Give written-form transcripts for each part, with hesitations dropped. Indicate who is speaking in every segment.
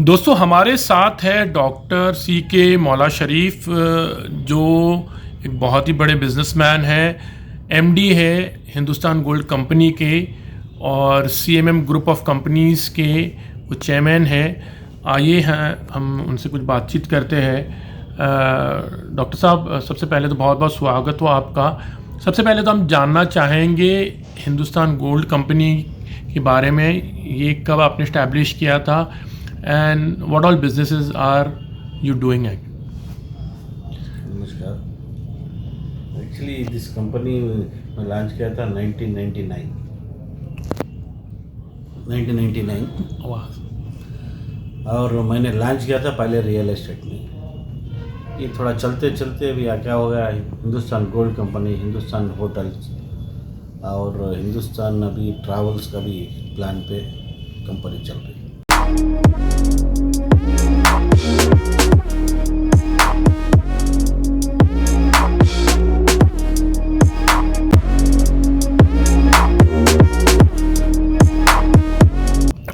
Speaker 1: दोस्तों हमारे साथ है डॉक्टर सी के मौला शरीफ, जो एक बहुत ही बड़े बिजनेसमैन हैं, एमडी है हिंदुस्तान गोल्ड कंपनी के और सीएमएम ग्रुप ऑफ कंपनीज़ के वो चेयरमैन हैं। आइए हैं हम उनसे कुछ बातचीत करते हैं। डॉक्टर साहब, सबसे पहले तो बहुत बहुत स्वागत हो आपका। सबसे पहले तो हम जानना चाहेंगे हिंदुस्तान गोल्ड कंपनी के बारे में, ये कब आपने इस्टेब्लिश किया था and what all businesses are you doing at?
Speaker 2: नमस्कार। एक्चुअली दिस कंपनी में लॉन्च किया था 1999
Speaker 1: वाह।
Speaker 2: और मैंने लॉन्च किया था पहले रियल एस्टेट में। ये थोड़ा चलते चलते अभी क्या हो गया, Hindustan gold company, Hindustan hotels और हिंदुस्तान अभी ट्रैवल्स का भी प्लान पे कंपनी चल रही है।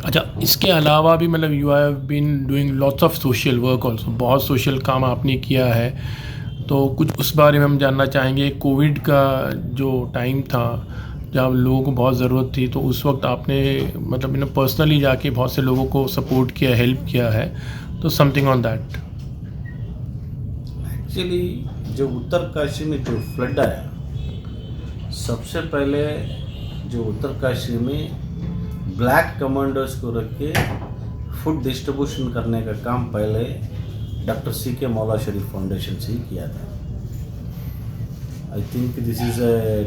Speaker 1: अच्छा, इसके अलावा भी मतलब you have been doing lots of social work also, बहुत सोशल काम आपने किया है, तो कुछ उस बारे में हम जानना चाहेंगे। कोविड का जो टाइम था जब लोगों को बहुत ज़रूरत थी, तो उस वक्त आपने मतलब पर्सनली जाके बहुत से लोगों को सपोर्ट किया, हेल्प किया है, तो समथिंग ऑन दैट।
Speaker 2: एक्चुअली जो उत्तरकाशी में जो फ्लड आया, सबसे पहले जो उत्तरकाशी में ब्लैक कमांडोज को रख के फूड डिस्ट्रीब्यूशन करने का काम पहले डॉक्टर सी के मौला शरीफ फाउंडेशन से ही किया था। I think this is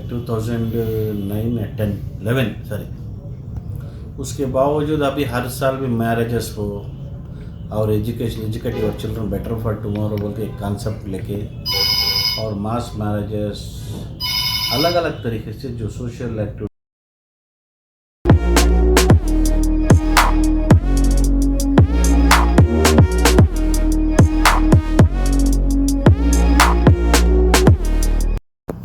Speaker 2: 2009 10 11 sorry. उसके बावजूद अभी हर साल भी मैरिजेस हो और एजुकेटिव और चिल्ड्रन बेटर फॉर टुमारो बोल के एक कॉन्सेप्ट लेके और मास मैरिजेस अलग अलग तरीके से जो सोशल एक्टिविटी।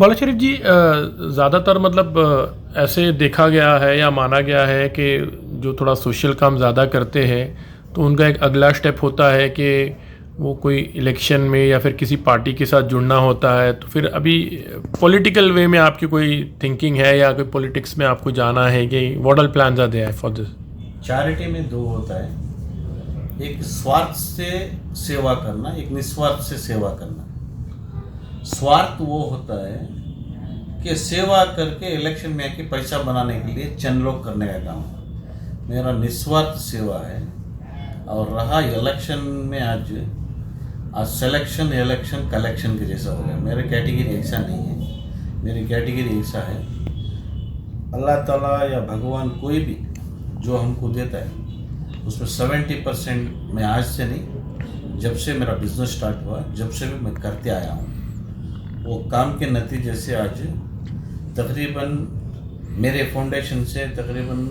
Speaker 1: मौला शरीफ जी, ज़्यादातर मतलब ऐसे देखा गया है या माना गया है कि जो थोड़ा सोशल काम ज़्यादा करते हैं तो उनका एक अगला स्टेप होता है कि वो कोई इलेक्शन में या फिर किसी पार्टी के साथ जुड़ना होता है। तो फिर अभी पॉलिटिकल वे में आपकी कोई थिंकिंग है या कोई पॉलिटिक्स में आपको जाना है कि what all plans are there for this?
Speaker 2: Charity में दो होता है, एक स्वार्थ से सेवा करना, एक निस्वार्थ से सेवा करना। स्वार्थ वो होता है कि सेवा करके इलेक्शन में आके पैसा बनाने के लिए चंद लोग करने का काम है। मेरा निस्वार्थ सेवा है। और रहा इलेक्शन में, आज सिलेक्शन इलेक्शन कलेक्शन के जैसा हो गया। मेरे कैटेगरी ऐसा नहीं है। मेरी कैटेगरी ऐसा है, अल्लाह ताला या भगवान कोई भी जो हमको देता है उसमें 70% मैं आज से नहीं, जब से मेरा बिजनेस स्टार्ट हुआ, जब से भी मैं करते आया हूँ, वो काम के नतीजे से आज तकरीबन मेरे फाउंडेशन से तकरीबन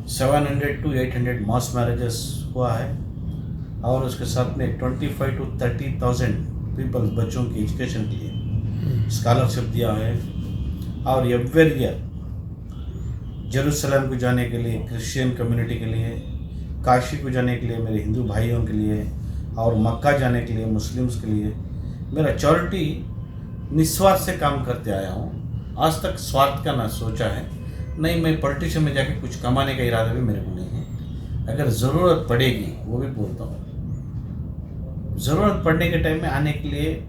Speaker 2: 700 to 800 मास मैरिजेस हुआ है। और उसके साथ में 25 to 30,000 पीपल बच्चों की एजुकेशन के लिए स्कॉलरशिप दिया है। और एवरी ईयर जेरूसलम को जाने के लिए क्रिश्चियन कम्युनिटी के लिए, काशी को जाने के लिए मेरे हिंदू भाइयों के लिए, और मक्का जाने के लिए मुस्लिम्स के लिए मेरा चैरिटी निस्वार्थ से काम करते आया हूँ। आज तक स्वार्थ का ना सोचा है, नहीं मैं पॉलिटिशियन में जाके कुछ कमाने का इरादा भी मेरे को नहीं है। अगर ज़रूरत पड़ेगी, वो भी बोलता हूँ, ज़रूरत पड़ने के टाइम में आने के लिए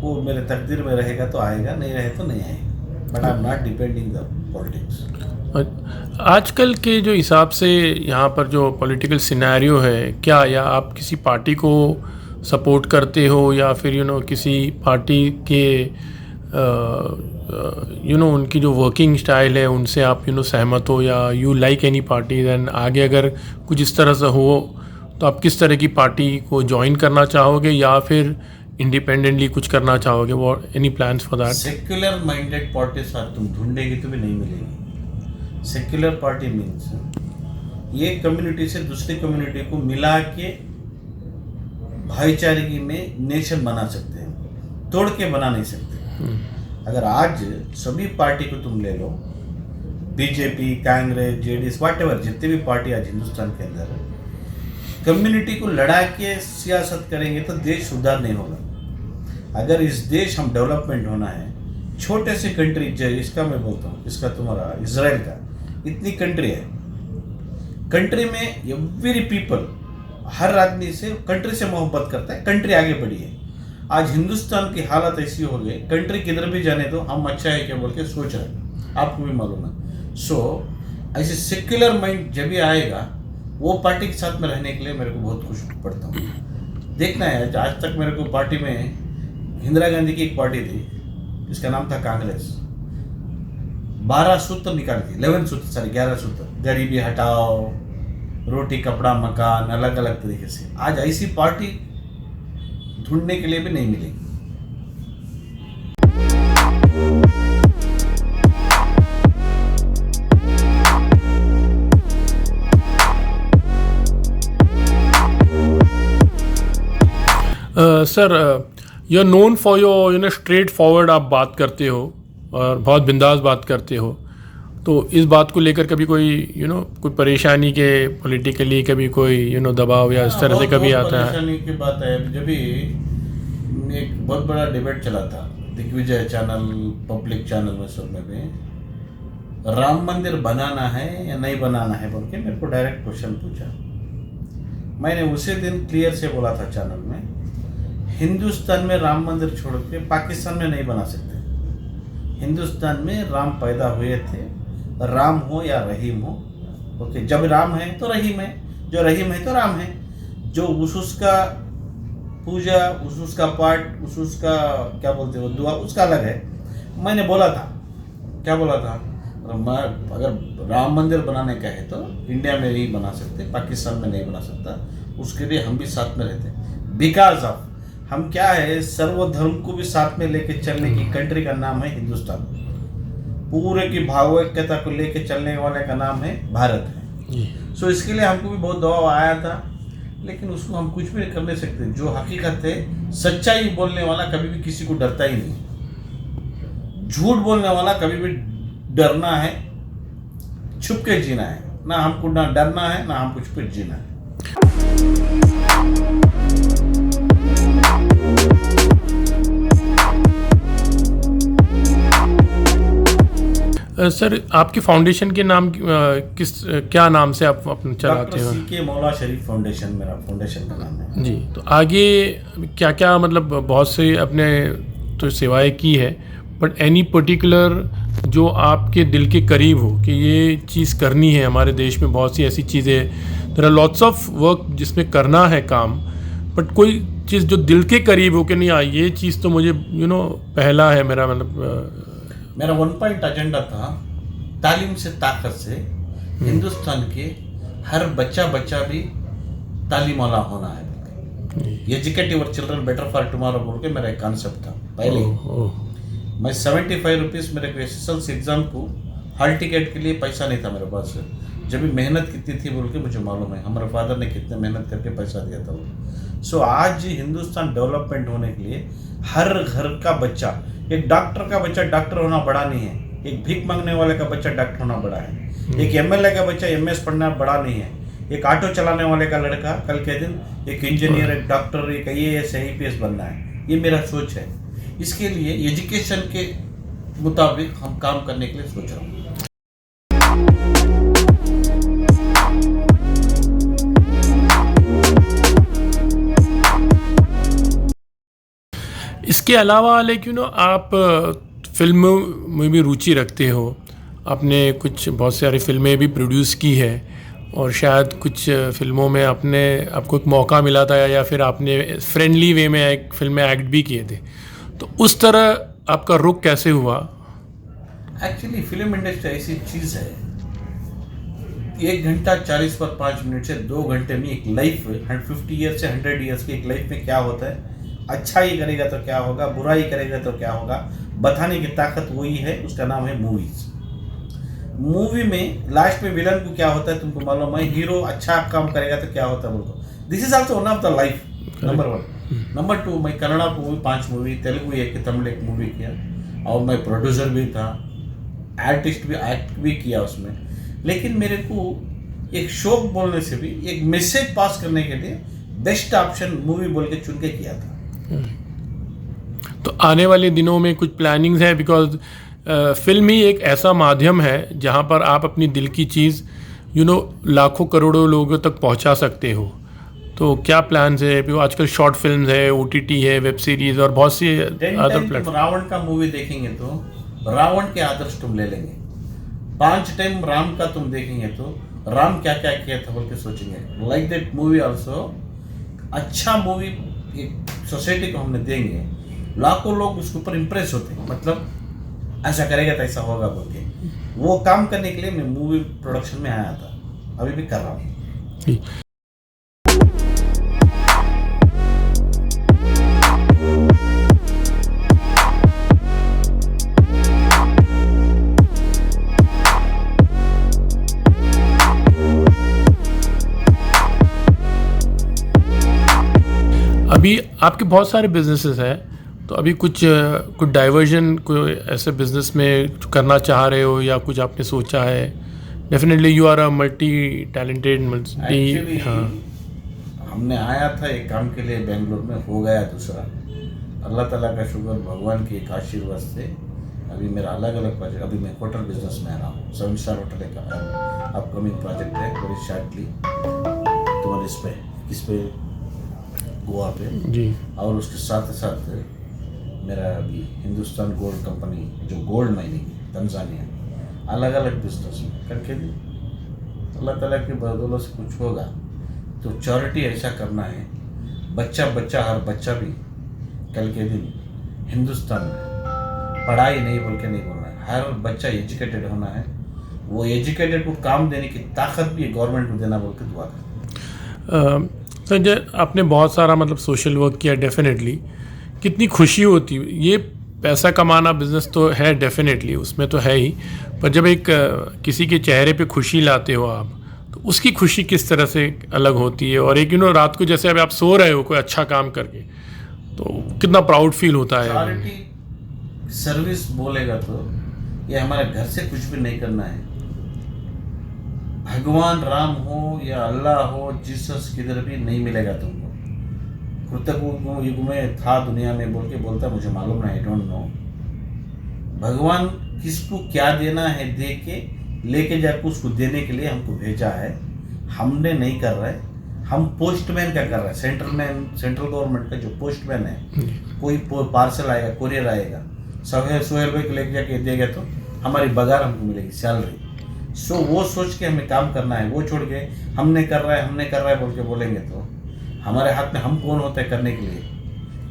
Speaker 2: वो मेरे तकदीर में रहेगा तो आएगा, नहीं रहे तो नहीं आएगा। But I am not depending the politics.
Speaker 1: आजकल के जो हिसाब से यहाँ पर जो पॉलिटिकल सिनेरियो है, क्या या आप किसी पार्टी को सपोर्ट करते हो या फिर किसी पार्टी के उनकी जो वर्किंग स्टाइल है उनसे आप सहमत हो, या you like any party? Then आगे अगर कुछ इस तरह से हो तो आप किस तरह की पार्टी को ज्वाइन करना चाहोगे या फिर इंडिपेंडेंटली कुछ करना चाहोगे? वो any plans for that?
Speaker 2: Secular minded party साथ तुम ढूंढेगी तो भी नहीं मिलेगी। सेक्युलर पार्टी मीन्स ये कम्युनिटी से दूसरी कम्युनिटी को मिला के भाईचारे में नेशन बना सकते हैं, तोड़ के बना नहीं सकते। अगर आज सभी पार्टी को तुम ले लो, बीजेपी, कांग्रेस, जेडीएस, व्हाटएवर जितने भी पार्टी आज हिंदुस्तान के अंदर है, कम्युनिटी को लड़ा के सियासत करेंगे तो देश सुधार नहीं होगा। अगर इस देश हम डेवलपमेंट होना है, छोटे से कंट्री इसका मैं बोलता हूँ, इसका तुम्हारा इजराइल का इतनी कंट्री है, कंट्री में एवरी पीपल, हर आदमी से कंट्री से मोहब्बत करता है, कंट्री आगे बढ़ी है। आज हिंदुस्तान की हालत ऐसी हो गई, कंट्री किधर भी जाने तो हम अच्छा है क्या बोल के सोच रहे हैं, आपको भी मालूम है। सो ऐसे सेक्युलर माइंड जब भी आएगा, वो पार्टी के साथ में रहने के लिए मेरे को बहुत खुश पड़ता हूँ। देखना है, आज तक मेरे को पार्टी में इंदिरा गांधी की एक पार्टी थी जिसका नाम था कांग्रेस, 12 सूत्र निकाली थी, 11 सूत्र, गरीबी हटाओ, रोटी कपड़ा मकान, अलग अलग तरीके से। आज ऐसी पार्टी ढूंढने के लिए भी नहीं मिलेगी।
Speaker 1: Sir, you are known for your straightforward आप बात करते हो और बहुत बिंदास बात करते हो, तो इस बात को लेकर कभी कोई कोई परेशानी के पॉलिटिकली कभी कोई दबाव या इस तरह से कभी आता है?
Speaker 2: परेशानी की बात है। जब भी एक बहुत बड़ा डिबेट चला था दिग्विजय चैनल, पब्लिक चैनल में, सब में भी, राम मंदिर बनाना है या नहीं बनाना है बोल के मेरे को डायरेक्ट क्वेश्चन पूछा। मैंने उसी दिन क्लियर से बोला था चैनल में, हिंदुस्तान में राम मंदिर छोड़ के पाकिस्तान में नहीं बना सकते। हिंदुस्तान में राम पैदा हुए थे, राम हो या रहीम हो, ओके, जब राम है तो रहीम है, जो रहीम है तो राम है। जो उसका पूजा, उसका पाठ, उसका क्या बोलते हो, दुआ, उसका अलग है। मैंने बोला था, क्या बोला था, अगर राम मंदिर बनाने का है तो इंडिया में ही बना सकते, पाकिस्तान में नहीं बना सकता। उसके लिए हम भी साथ में रहते, बिकॉज ऑफ हम क्या है, सर्वधर्म को भी साथ में लेके चलने की कंट्री का नाम है हिंदुस्तान। पूरे की भावैक्यता को लेके चलने वाले का नाम है भारत है। सो इसके लिए हमको भी बहुत दबाव आया था, लेकिन उसको हम कुछ भी कर नहीं सकते। जो हकीकत है, सच्चाई बोलने वाला कभी भी किसी को डरता ही नहीं। झूठ बोलने वाला कभी भी डरना है, छुप के जीना है। ना हमको ना डरना है, ना हमको छुप के जीना है।
Speaker 1: सर, आपकी फाउंडेशन के नाम क्या नाम से आप अपना चलाते हो?
Speaker 2: डॉक्टर CK मौला शरीफ फाउंडेशन मेरा फाउंडेशन का नाम है
Speaker 1: जी। तो आगे क्या क्या, मतलब बहुत से अपने तो सेवाएं की है, बट एनी पर्टिकुलर जो आपके दिल के करीब हो कि ये चीज़ करनी है? हमारे देश में बहुत सी ऐसी चीज़ें, there are lots of work जिसमें करना है काम, बट कोई चीज़ जो दिल के करीब हो कि नहीं, ये चीज़ तो मुझे पहला है मेरा, मतलब
Speaker 2: मेरा 1 पॉइंट एजेंडा था, तालीम से ताकत से हिंदुस्तान के हर बच्चा भी तालीम वाला होना है। एजुकेटिव और चिल्ड्रन बेटर फॉर टुमारो बोल के मेरा एक कॉन्सेप्ट था पहले। मैं 75 रुपीज़ मेरे को SSLC एग्जाम को हॉल टिकट के लिए पैसा नहीं था मेरे पास। जब भी मेहनत कितनी थी बोल के मुझे मालूम है, हमारे फादर ने कितने मेहनत करके पैसा दिया था वो। सो आज हिंदुस्तान डेवलपमेंट होने के लिए हर घर का बच्चा, एक डॉक्टर का बच्चा डॉक्टर होना बड़ा नहीं है, एक भीख मांगने वाले का बच्चा डॉक्टर होना बड़ा है, एक MLA का बच्चा MS पढ़ना बड़ा नहीं है, एक ऑटो चलाने वाले का लड़का कल के दिन एक इंजीनियर, एक डॉक्टर, एक IAS IPS बनना है। ये मेरा सोच है। इसके लिए एजुकेशन के मुताबिक हम काम करने के लिए सोच रहा हूँ।
Speaker 1: इसके अलावा लेकिन आप फिल्मों में भी रुचि रखते हो, आपने कुछ बहुत सारी फिल्में भी प्रोड्यूस की है और शायद कुछ फिल्मों में आपको एक मौका मिला था या फिर आपने फ्रेंडली वे में एक फिल्म में एक्ट भी किए थे, तो उस तरह आपका रुख कैसे हुआ?
Speaker 2: एक्चुअली फिल्म इंडस्ट्री ऐसी चीज़ है, 1 घंटा 40 पर 5 मिनट से 2 घंटे में एक लाइफ, 150 ईयर्स से 100 ईयर्स की एक लाइफ में क्या होता है, अच्छाई करेगा तो क्या होगा, बुराई करेगा तो क्या होगा, बताने की ताकत वही है, उसका नाम है मूवीज। मूवी में लास्ट में विलन को क्या होता है तुमको मालूम है, हीरो अच्छा काम करेगा तो क्या होता है बोलते, this is also one of the life, number 1। Number 2, मैं Kannada movie 5 movie, Telugu 1, Tamil 1 movie किया और मैं प्रोड्यूसर भी था, आर्टिस्ट भी, एक्ट भी किया उसमें। लेकिन मेरे को एक शौक बोलने से भी एक मैसेज पास करने के लिए बेस्ट ऑप्शन मूवी बोल के चुन के किया था।
Speaker 1: तो आने वाले दिनों में कुछ प्लानिंग्स है, बिकॉज फिल्म ही एक ऐसा माध्यम है जहाँ पर आप अपनी दिल की चीज़ लाखों करोड़ों लोगों तक पहुँचा सकते हो। तो क्या प्लान्स है? आजकल शॉर्ट फिल्म है, OTT है, वेब सीरीज और बहुत सी अदर प्लेटफॉर्म।
Speaker 2: रावण का मूवी देखेंगे तो रावण के आदर्श तुम ले लेंगे। 5 टाइम राम का तुम देखेंगे तो राम क्या क्या किया था बोल के सोचेंगे। लाइक दैट मूवी ऑल्सो अच्छा मूवी एक सोसाइटी को हमने देंगे, लाखों लोग उसके ऊपर इम्प्रेस होते हैं, मतलब ऐसा करेगा तो ऐसा होगा बोल के। वो काम करने के लिए मैं मूवी प्रोडक्शन में आया था, अभी भी कर रहा हूँ।
Speaker 1: अभी आपके बहुत सारे बिजनेसेस हैं, तो अभी कुछ डाइवर्जन कोई ऐसे बिजनेस में करना चाह रहे हो या कुछ आपने सोचा है? Definitely you are a multi talented
Speaker 2: Actually,
Speaker 1: हाँ।
Speaker 2: हमने आया था एक काम के लिए बेंगलोर में, हो गया दूसरा। अल्लाह ताला का शुक्र, भगवान की एक आशीर्वाद से अभी मेरा अलग अलग प्रोजेक्ट, अभी मैं होटल बिजनेस में आ रहा हूँ। 7 स्टार होटल का अपकमिंग प्रोजेक्ट है, वेरी शॉर्टली तुम्हारे इस पे गोवा पे
Speaker 1: जी।
Speaker 2: और उसके साथ साथ मेरा अभी हिंदुस्तान गोल्ड कंपनी जो गोल्ड माइनिंग तंजानिया, अलग अलग बिजनेस में करके भी अल्लाह ताला की बदौलत से कुछ होगा तो चैरिटी ऐसा करना है। हर बच्चा भी कल के दिन हिंदुस्तान में पढ़ाई नहीं बोल के नहीं बोलना है, हर बच्चा एजुकेटेड होना है। वो एजुकेटेड को काम देने की ताकत भी गवर्नमेंट को देना बोल के दुआ करता।
Speaker 1: संजय, आपने बहुत सारा मतलब सोशल वर्क किया, डेफिनेटली कितनी खुशी होती है। ये पैसा कमाना बिजनेस तो है, डेफिनेटली उसमें तो है ही, पर जब एक किसी के चेहरे पे खुशी लाते हो आप, तो उसकी खुशी किस तरह से अलग होती है। और एक रात को जैसे अभी आप सो रहे हो कोई अच्छा काम करके, तो कितना प्राउड फील होता है।
Speaker 2: चैरिटी सर्विस बोलेगा तो ये हमारे घर से कुछ भी नहीं करना है। भगवान राम हो या अल्लाह हो, जीसस किधर भी नहीं मिलेगा तुमको। कृतज्ञ युग में था दुनिया में बोल के बोलता, मुझे मालूम नहीं, आई डोंट नो। भगवान किसको क्या देना है दे के लेके जाकर उसको देने के लिए हमको भेजा है। हमने नहीं कर रहे, हम पोस्टमैन का कर रहे हैं। सेंट्रल गवर्नमेंट का जो पोस्टमैन है, कोई पार्सल आएगा, कोरियर आएगा, 100 रुपये को लेके जाके देगा तो हमारी बगार हमको मिलेगी, सैलरी। सो वो सोच के हमें काम करना है। वो छोड़ के हमने कर रहा है बोल के बोलेंगे तो हमारे हाथ में हम कौन होता है करने के लिए?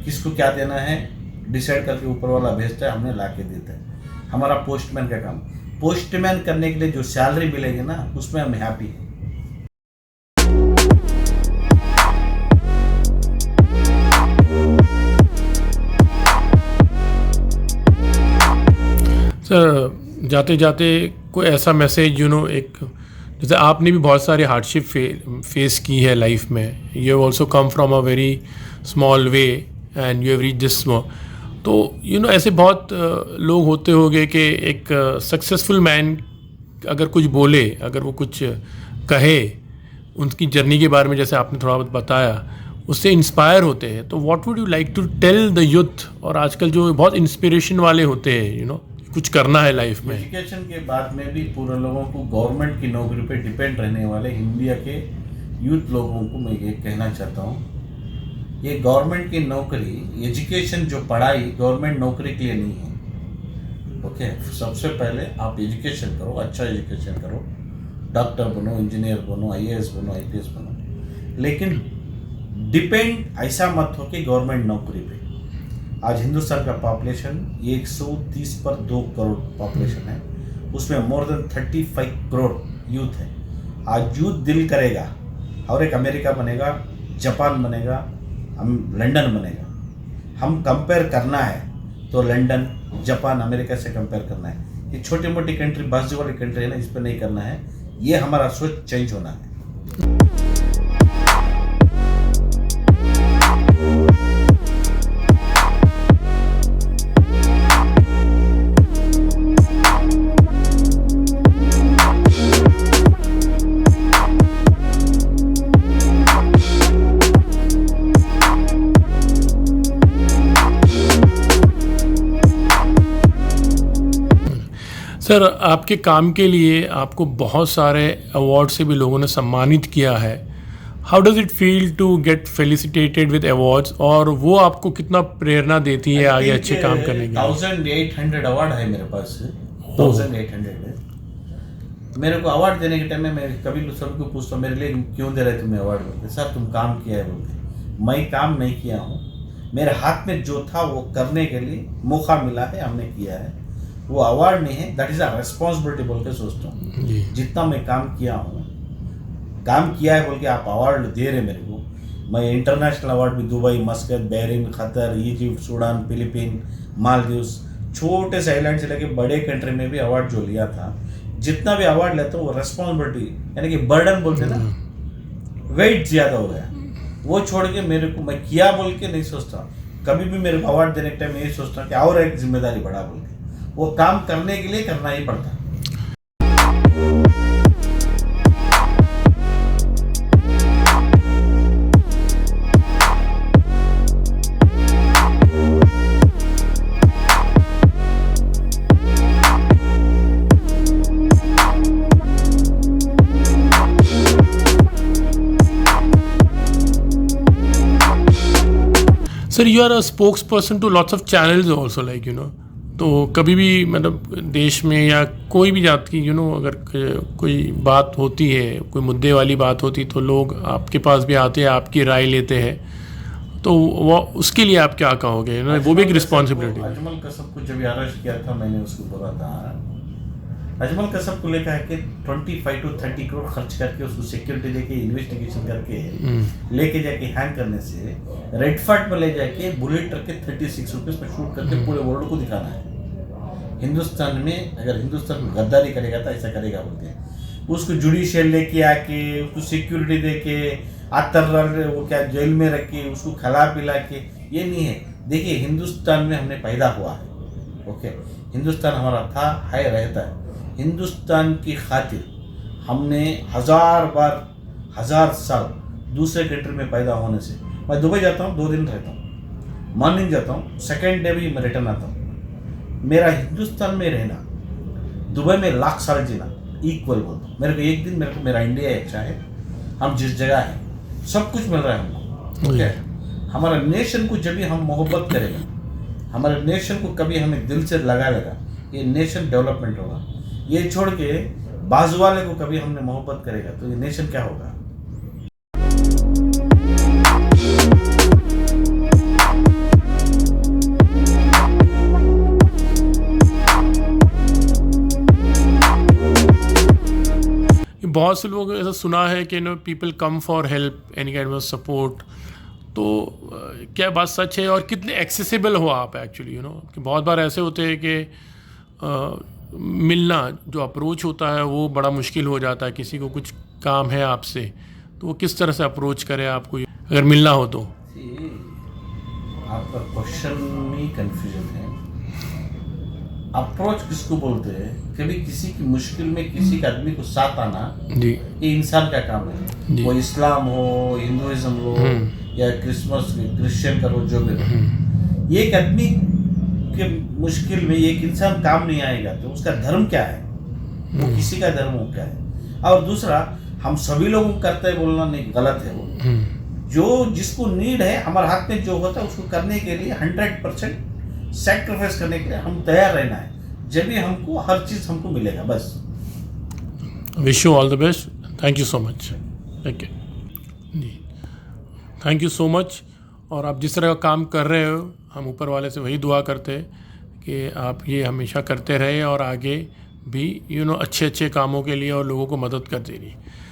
Speaker 2: किसको क्या देना है डिसाइड करके ऊपर वाला भेजता है, हमने ला के देता है। हमारा पोस्टमैन का काम, पोस्टमैन करने के लिए जो सैलरी मिलेगी ना, उसमें हम हैप्पी हैं।
Speaker 1: सर, जाते जाते कोई ऐसा मैसेज एक, जैसे आपने भी बहुत सारी हार्डशिप फेस की है लाइफ में, you have also come from a very small way and you have reach this. तो ऐसे बहुत लोग होते होंगे कि एक सक्सेसफुल मैन अगर कुछ बोले, अगर वो कुछ कहे उनकी जर्नी के बारे में, जैसे आपने थोड़ा बहुत बताया, उससे इंस्पायर होते हैं। तो what would you like to tell the youth? और आजकल जो बहुत इंस्पिरेशन वाले होते हैं, कुछ करना है लाइफ में।
Speaker 2: एजुकेशन के बाद में भी पूरे लोगों को गवर्नमेंट की नौकरी पे डिपेंड रहने वाले इंडिया के यूथ लोगों को मैं ये कहना चाहता हूँ, ये गवर्नमेंट की नौकरी, एजुकेशन जो पढ़ाई गवर्नमेंट नौकरी के लिए नहीं है। ओके, सबसे पहले आप एजुकेशन करो, अच्छा एजुकेशन करो, डॉक्टर बनो, इंजीनियर बनो, IAS बनो, IPS बनो, लेकिन डिपेंड ऐसा मत हो कि गवर्नमेंट नौकरी पे। आज हिंदुस्तान का पॉपुलेशन 130 पर 2 करोड़ पॉपुलेशन है, उसमें मोर देन 35 करोड़ यूथ है। आज यूथ दिल करेगा और एक अमेरिका बनेगा, जापान बनेगा, हम लंदन बनेगा। हम कंपेयर करना है तो लंदन, जापान, अमेरिका से कंपेयर करना है। ये छोटी मोटी कंट्री, बाजू वाली कंट्री है ना, इस पर नहीं करना है। ये हमारा सोच चेंज होना है।
Speaker 1: सर, आपके काम के लिए आपको बहुत सारे अवार्ड से भी लोगों ने सम्मानित किया है. How does it feel to get felicitated with awards, और वो आपको कितना प्रेरणा देती है आगे अच्छे काम करने के लिए?
Speaker 2: 1800 अवार्ड है मेरे पास. 1800 है. मेरे को अवार्ड देने के टाइम में मैं कभी सबको पूछता हूँ मेरे लिए क्यों दे रहे तुम्हें अवार्ड बोलते. सर तुम काम किया है बोलते. मैं काम नहीं किया हूँ, मेरे हाथ में जो था वो करने के लिए मौका मिला है, हमने किया है. वो अवार्ड नहीं है, दैट इज अ रेस्पॉन्सिबिलिटी बोल के सोचता हूँ. जितना मैं काम किया हूँ, काम किया है बोल के आप अवार्ड दे रहे मेरे को. मैं इंटरनेशनल अवार्ड भी Dubai, मस्कत, Bahrain, Qatar, Egypt, Sudan, Philippine, Maldives, छोटे से आइलैंड से लेके बड़े कंट्री में भी अवार्ड जो लिया था, जितना भी अवार्ड लेता हूँ वो रेस्पॉन्सिबिलिटी यानी कि बर्डन बोलते ना, वेट ज़्यादा हो गया. वो छोड़ के मेरे को मैं किया बोल के नहीं सोचता. कभी भी मेरे को अवार्ड देने के टाइम यही सोचता कि और एक जिम्मेदारी बढ़ा बोल के. वो काम करने के लिए करना ही पड़ता.
Speaker 1: Sir, you are a spokesperson to lots of channels also, like तो कभी भी मतलब देश में या कोई भी जात की अगर कोई बात होती है, कोई मुद्दे वाली बात होती, तो लोग आपके पास भी आते हैं, आपकी राय लेते हैं. तो वो उसके लिए आप क्या कहोगे? वो भी एक रिस्पॉन्सिबिलिटी है.
Speaker 2: अजमल कसब को जब अरेस्ट किया था, मैंने उसको बोला था, अजमल कसब को लेकर के 25 to 30 करोड़ खर्च करके उसको सिक्योरिटी देके इन्वेस्टिगेशन करके लेके जाके हैंग करने से रेड फर्ट में ले जाके बुलेट ट्रक के 36 रुपीज़ में शूट करके पूरे वर्ल्ड को दिखाना है. हिंदुस्तान में अगर हिंदुस्तान गद्दारी करेगा तो ऐसा करेगा बोलते हैं. उसको जुडिशियल लेके आके उसको सिक्योरिटी दे के वो क्या जेल में रख के उसको खिला पिला के, ये नहीं है. देखिए हिंदुस्तान में हमने पैदा हुआ है, ओके, हिंदुस्तान हमारा था, है, रहता है. हिंदुस्तान की खातिर हमने 1000 साल दूसरे कंट्री में पैदा होने से, मैं दुबई जाता हूँ 2 दिन रहता हूँ, मॉर्निंग जाता हूँ, सेकेंड डे भी मैं रिटर्न आता हूँ. मेरा हिंदुस्तान में रहना, दुबई में लाख साल जीना इक्वल बोलता हूँ. मेरे को एक दिन मेरा इंडिया अच्छा है. हम जिस जगह हैं सब कुछ मिल रहा है हमको, ओके. हमारा नेशन को जब भी हम मोहब्बत करेंगे, हमारे नेशन को कभी हमें दिल से लगा लेगा, ये नेशन डेवलपमेंट होगा. ये छोड़ के बाजू वाले को कभी हमने मोहब्बत करेगा तो ये नेशन क्या होगा.
Speaker 1: बहुत से लोग ऐसा सुना है कि people come for help, any kind of support. तो क्या बात सच है, और कितने एक्सेसिबल हो आप एक्चुअली कि बहुत बार ऐसे होते हैं कि मिलना जो अप्रोच होता है वो बड़ा मुश्किल हो जाता है. किसी को कुछ काम है आपसे, तो वो किस तरह से अप्रोच करे आपको अगर मिलना हो तो?
Speaker 2: आपका क्वेश्चन में कंफ्यूजन है. अप्रोच किसको बोलते हैं? कभी किसी की मुश्किल में किसी के आदमी को साथ आना
Speaker 1: जी,
Speaker 2: ये इंसान का काम है. वो इस्लाम हो, हिंदुइज्म हो, या क्रिश्चियन का हो, जो भी हो, एक आदमी के मुश्किल में एक इंसान काम नहीं आएगा तो उसका धर्म क्या है, वो किसी का धर्म हो क्या है. और दूसरा, हम सभी लोगों को करते हैं बोलना नहीं, गलत है. वो जो जिसको नीड है, हमारे हाथ में जो होता है उसको करने के लिए 100% सैक्रिफाइस करने के लिए हम तैयार रहना है. जब भी हमको हर चीज़ हमको मिलेगा. बस
Speaker 1: wish you all the best. Thank you so much. Okay ji, thank you so much. और आप जिस तरह का काम कर रहे हो, हम ऊपर वाले से वही दुआ करते हैं कि आप ये हमेशा करते रहे और आगे भी अच्छे अच्छे कामों के लिए और लोगों को मदद करते रहिए.